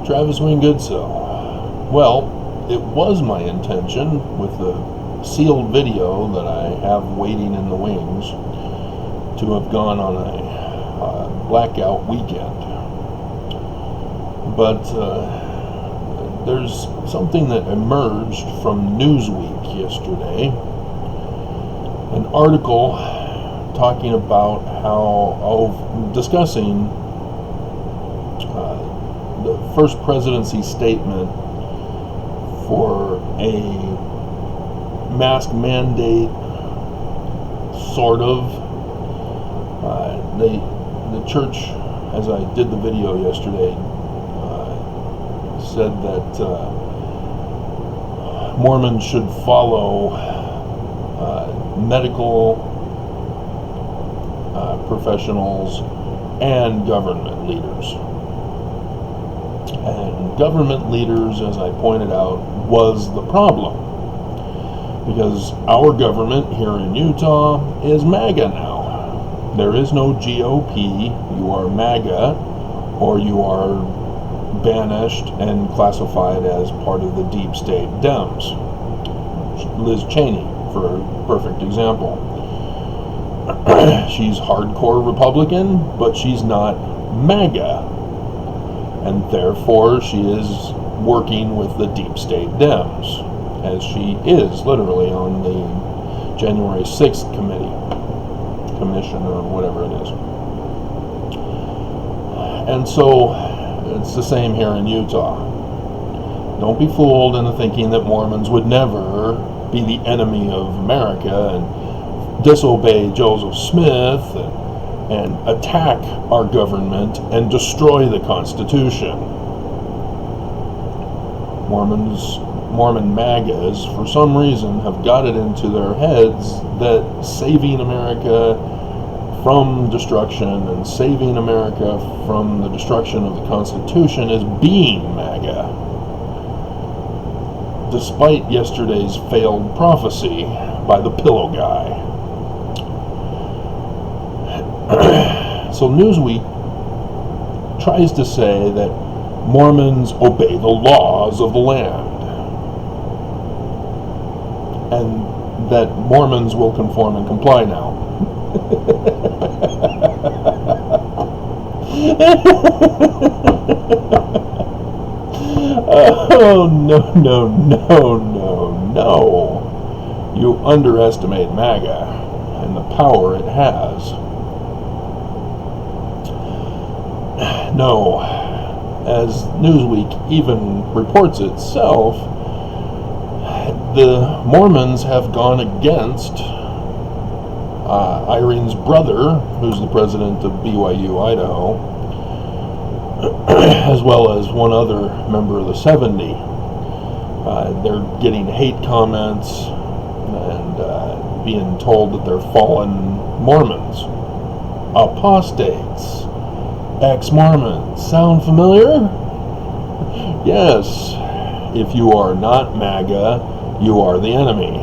Travis Winggoodso. Well, it was my intention with the sealed video that I have waiting in the wings to have gone on a blackout weekend. But there's something that emerged from Newsweek yesterday. An article talking about discussing the first presidency statement for a mask mandate, sort of. The church, as I did the video yesterday, said that Mormons should follow medical professionals and government leaders. And government leaders, as I pointed out, was the problem. Because our government here in Utah is MAGA now. There is no GOP. You are MAGA, or you are banished and classified as part of the deep state Dems. Liz Cheney, for a perfect example. She's hardcore Republican, but she's not MAGA. And therefore, she is working with the deep state Dems, as she is literally on the January 6th commission, or whatever it is. And so, it's the same here in Utah. Don't be fooled into thinking that Mormons would never be the enemy of America and disobey Joseph Smith and attack our government and destroy the Constitution. Mormon MAGAs, for some reason, have got it into their heads that saving America from destruction and saving America from the destruction of the Constitution is being MAGA, despite yesterday's failed prophecy by the pillow guy. So Newsweek tries to say that Mormons obey the laws of the land, and that Mormons will conform and comply now. Oh, no. You underestimate MAGA and the power it has. No, as Newsweek even reports itself, the Mormons have gone against Irene's brother, who's the president of BYU Idaho, as well as one other member of the 70. They're getting hate comments and being told that they're fallen Mormons, apostates, ex-Mormons. Sound familiar? Yes. If you are not MAGA, you are the enemy.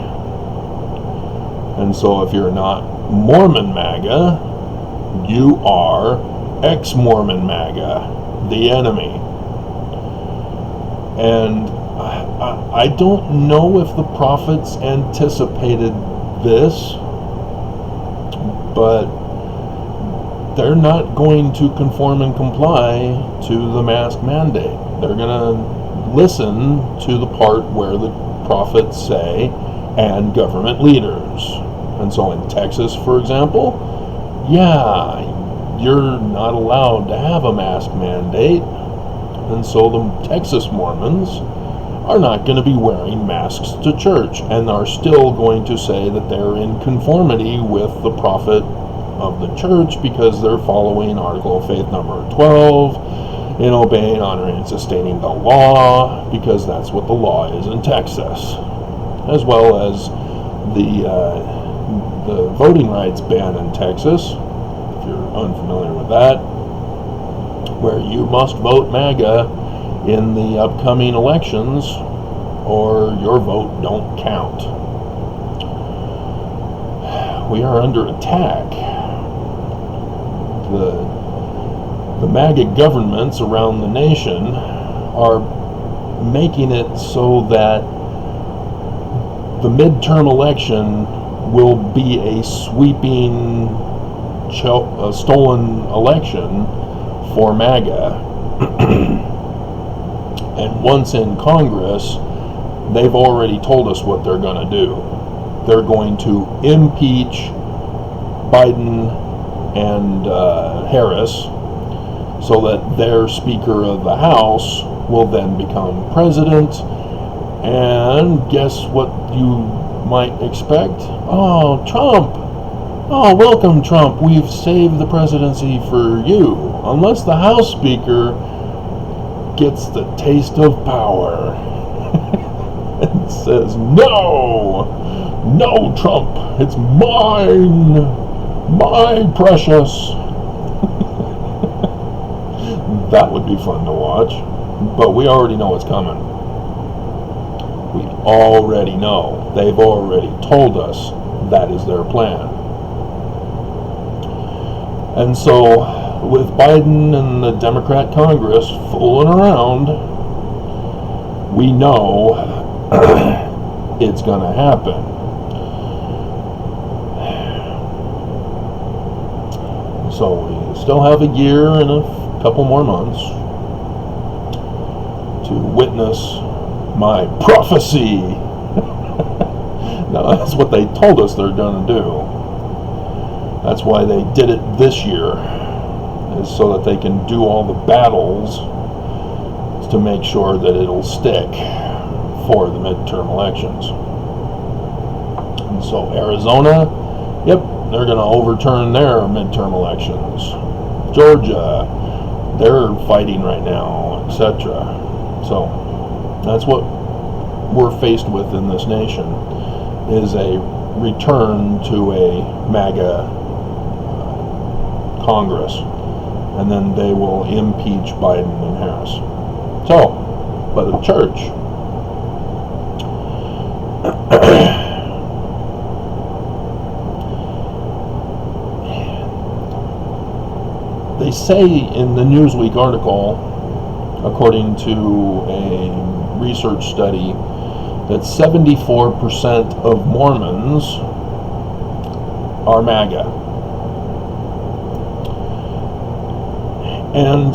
And so if you're not Mormon MAGA, you are ex-Mormon MAGA, the enemy. And I don't know if the prophets anticipated this, but they're not going to conform and comply to the mask mandate. They're going to listen to the part where the prophets say, and government leaders. And so in Texas, for example, you're not allowed to have a mask mandate. And so the Texas Mormons are not going to be wearing masks to church, and are still going to say that they're in conformity with the prophet of the church because they're following Article of Faith number 12 in obeying, honoring, and sustaining the law, because that's what the law is in Texas, as well as the voting rights ban in Texas, if you're unfamiliar with that, where you must vote MAGA in the upcoming elections or your vote don't count. We are under attack. The MAGA governments around the nation are making it so that the midterm election will be a sweeping stolen election for MAGA. And once in Congress, they've already told us what they're going to do. They're going to impeach Biden and Harris so that their Speaker of the House will then become president. And guess what you might expect? Oh, Trump! Oh, welcome, Trump. We've saved the presidency for you. Unless the House Speaker gets the taste of power and says, no, Trump, it's mine, my precious. That would be fun to watch, but we already know what's coming. We already know. They've already told us that is their plan. And so, with Biden and the Democrat Congress fooling around, we know it's going to happen. So we still have a year and a couple more months to witness my prophecy. Now, that's what they told us they're going to do. That's why they did it this year, is so that they can do all the battles to make sure that it'll stick for the midterm elections. And so Arizona, yep, they're going to overturn their midterm elections. Georgia, they're fighting right now, etc. So that's what we're faced with in this nation, is a return to a MAGA Congress, and then they will impeach Biden and Harris. So, but the church, they say in the Newsweek article, according to a research study, that 74% of Mormons are MAGA. And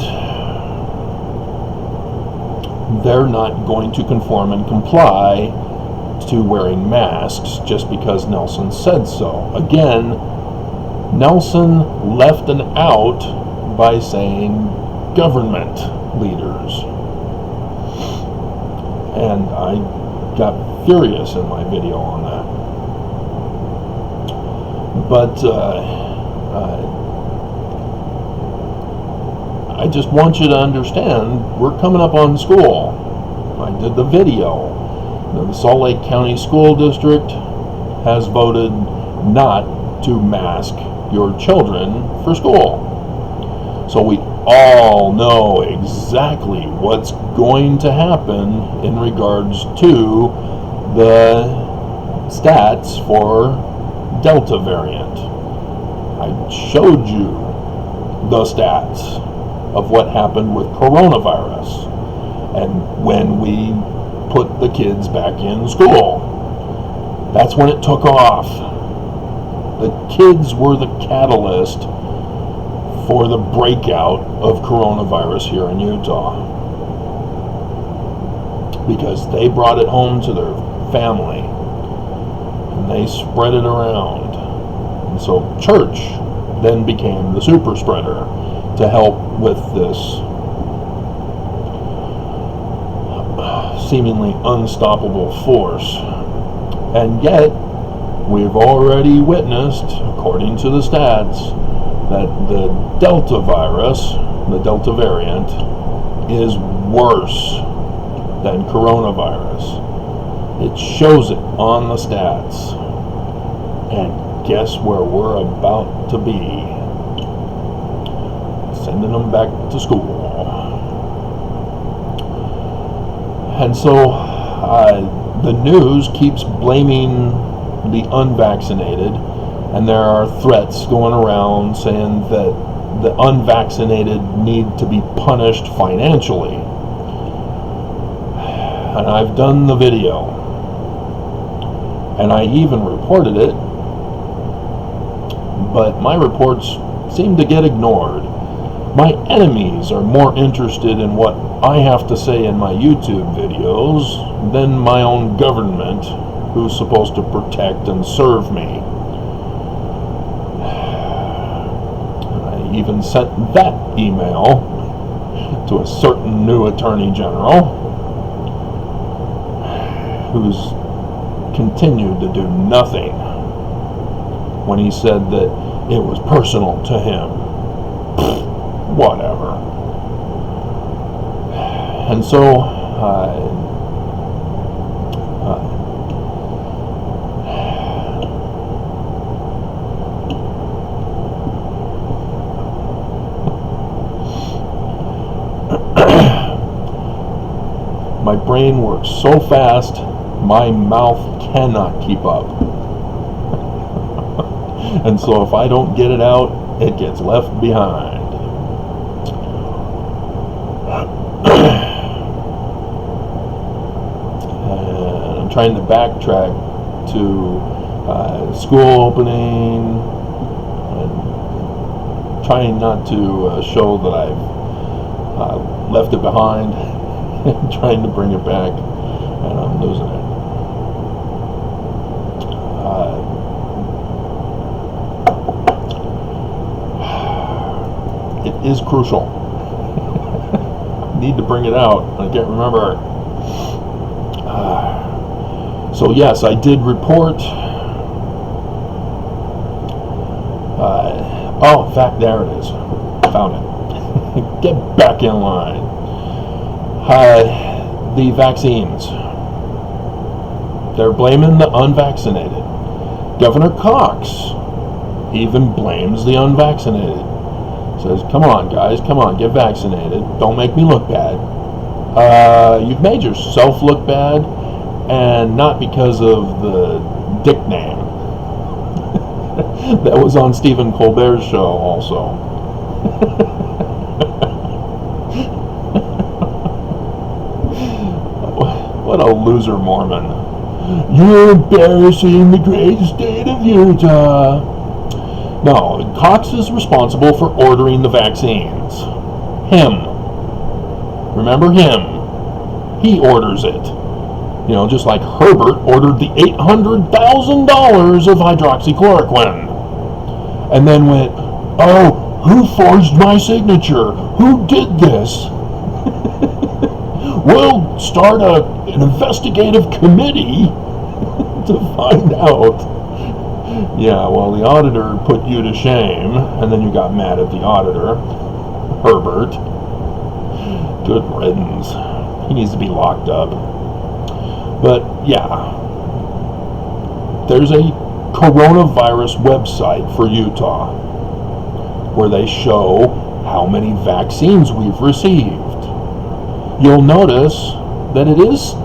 they're not going to conform and comply to wearing masks just because Nelson said so. Again, Nelson left an out by saying government leaders. And I got furious in my video on that. But I just want you to understand, we're coming up on school. I did the video. The Salt Lake County School District has voted not to mask your children for school. So we all know exactly what's going to happen in regards to the stats for Delta variant. I showed you the stats of what happened with coronavirus and when we put the kids back in school. That's when it took off. The kids were the catalyst for the breakout of coronavirus here in Utah, because they brought it home to their family and they spread it around. And so church then became the super spreader to help with this seemingly unstoppable force. And yet, we've already witnessed, according to the stats, that the Delta virus, the Delta variant, is worse than coronavirus. It shows it on the stats. And guess where we're about to be? Sending them back to school. And so the news keeps blaming the unvaccinated, and there are threats going around saying that the unvaccinated need to be punished financially. And I've done the video. And I even reported it. But my reports seem to get ignored. My enemies are more interested in what I have to say in my YouTube videos than my own government, who's supposed to protect and serve me. I even sent that email to a certain new Attorney General who's continued to do nothing when he said that it was personal to him. Whatever. And so my brain works so fast, my mouth cannot keep up. And so if I don't get it out, it gets left behind. And I'm trying to backtrack to school opening, and trying not to show that I've left it behind. Trying to bring it back, and I'm losing it. It is crucial. I need to bring it out. I can't remember. So yes, I did report. Oh, in fact, there it is. Found it. Get back in line. The vaccines. They're blaming the unvaccinated. Governor Cox even blames the unvaccinated. Says, come on, guys, come on, get vaccinated. Don't make me look bad. You've made yourself look bad, and not because of the dick name. That was on Stephen Colbert's show also. What a loser Mormon. You're embarrassing the great state of Utah. No, Cox is responsible for ordering the vaccines. Him. Remember him. He orders it. You know, just like Herbert ordered the $800,000 of hydroxychloroquine. And then went, oh, who forged my signature? Who did this? We'll start an investigative committee to find out. Yeah, well, the auditor put you to shame, and then you got mad at the auditor, Herbert. Good riddance. He needs to be locked up. But, yeah. There's a coronavirus website for Utah where they show how many vaccines we've received. You'll notice that it is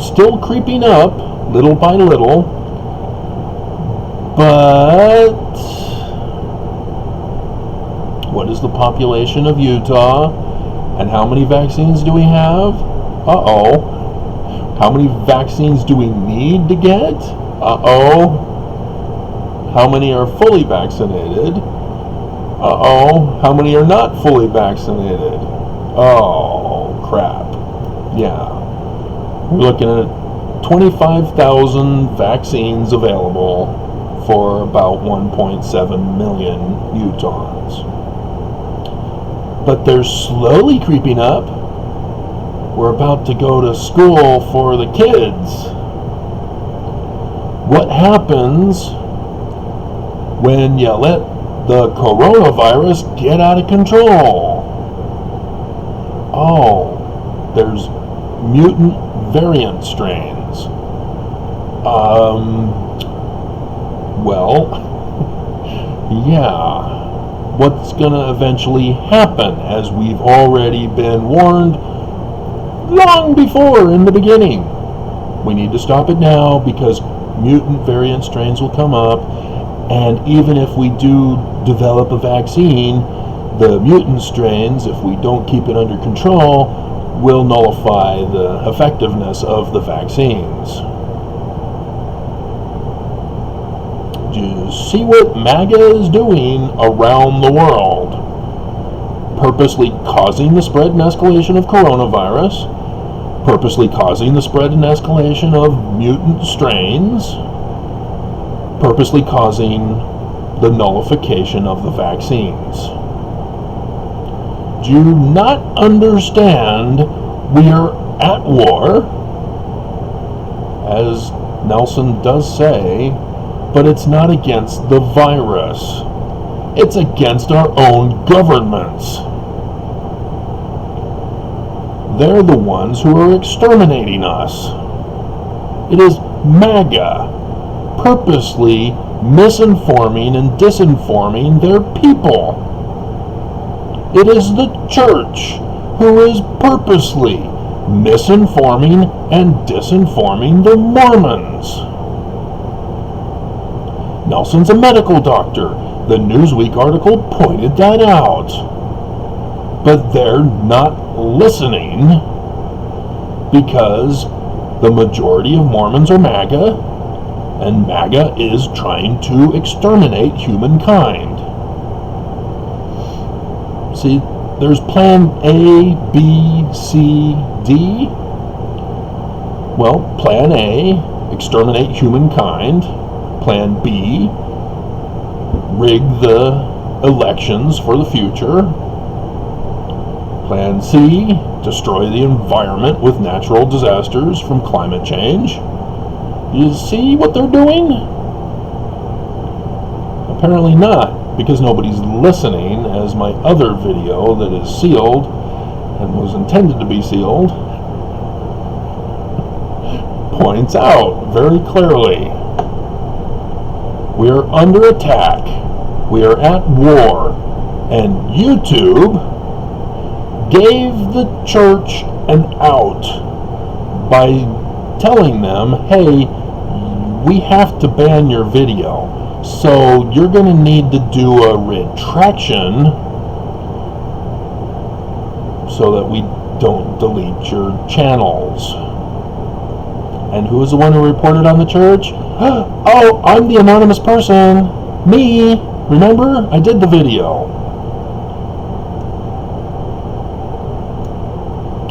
still creeping up, little by little, but what is the population of Utah, and how many vaccines do we have? Uh-oh. How many vaccines do we need to get? Uh-oh. How many are fully vaccinated? Uh-oh. How many are not fully vaccinated? Oh, crap. Yeah. We're looking at 25,000 vaccines available for about 1.7 million Utahns. But they're slowly creeping up. We're about to go to school for the kids. What happens when you let the coronavirus get out of control? Oh, there's mutant variant strains. Well, yeah. What's gonna eventually happen, as we've already been warned long before in the beginning? We need to stop it now, because mutant variant strains will come up, and even if we do develop a vaccine, the mutant strains, if we don't keep it under control, will nullify the effectiveness of the vaccines. Do you see what MAGA is doing around the world? Purposely causing the spread and escalation of coronavirus, purposely causing the spread and escalation of mutant strains, purposely causing the nullification of the vaccines. Do you not understand we are at war, as Nelson does say, but it's not against the virus. It's against our own governments. They're the ones who are exterminating us. It is MAGA purposely misinforming and disinforming their people. It is the church who is purposely misinforming and disinforming the Mormons. Nelson's a medical doctor. The Newsweek article pointed that out. But they're not listening because the majority of Mormons are MAGA, and MAGA is trying to exterminate humankind. See, there's plan A, B, C, D. Well, plan A, exterminate humankind. Plan B, rig the elections for the future. Plan C, destroy the environment with natural disasters from climate change. You see what they're doing? Apparently not, because nobody's listening, as my other video that is sealed and was intended to be sealed points out very clearly. We are under attack. We are at war. And YouTube gave the church an out by telling them, hey, we have to ban your video. So you're going to need to do a retraction so that we don't delete your channels. And who is the one who reported on the church? Oh, I'm the anonymous person. Me. Remember? I did the video.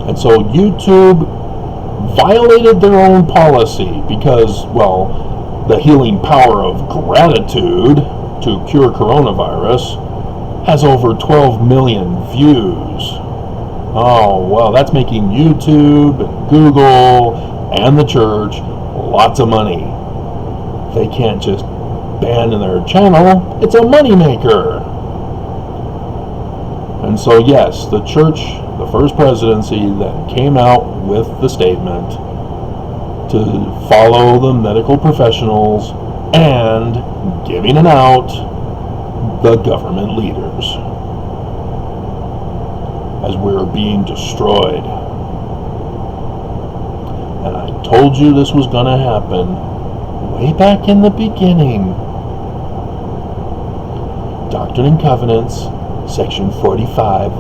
And so YouTube violated their own policy because, well, the healing power of gratitude to cure coronavirus has over 12 million views. Oh, well, that's making YouTube and Google and the church lots of money. They can't just ban their channel. It's a moneymaker. And so, yes, the church, the First Presidency, then came out with the statement to follow the medical professionals and giving an out the government leaders as we're being destroyed. And I told you this was going to happen way back in the beginning. Doctrine and Covenants, section 45,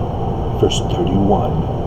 verse 31.